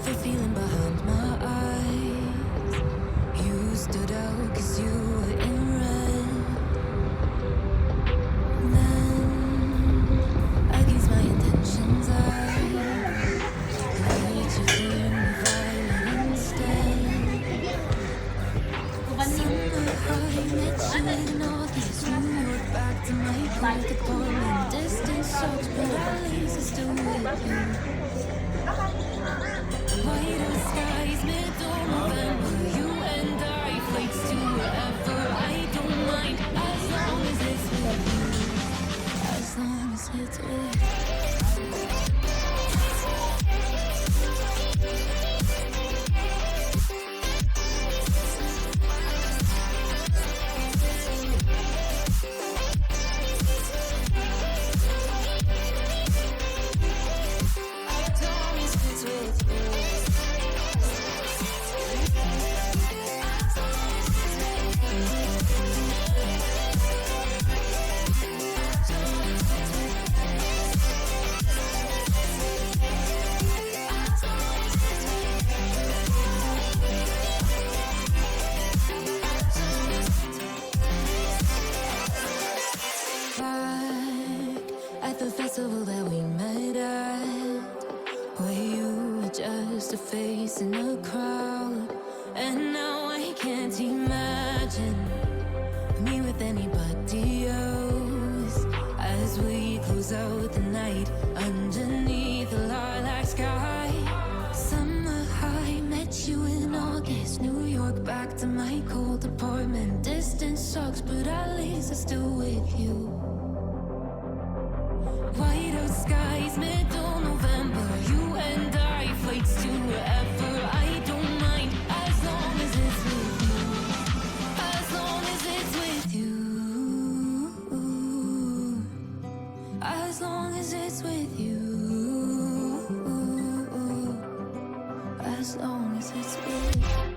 the feeling behind my eyes. You stood out 'cause you were in red. Then, against my intentions, I let you turn me violent instead. Somehow I met you in August, New York, back to my cold apartment. Distance sucks, but at least it's still with you. Whiter skies, middle November. You and I, flights to wherever. I don't mind as long as it's with you. As long as it's with you. At the festival that we met at, where you were just a face in a crowd. And now I can't imagine me with anybody else. As we close out the night underneath the lilac sky. Summer high, met you in August, New York, back to my cold apartment. Distance sucks, but at least I'm still with you. Whiter skies, middle November. You and I, flights to wherever. I don't mind as long as it's with you. As long as it's with you. As long as it's with you. As long as it's with you.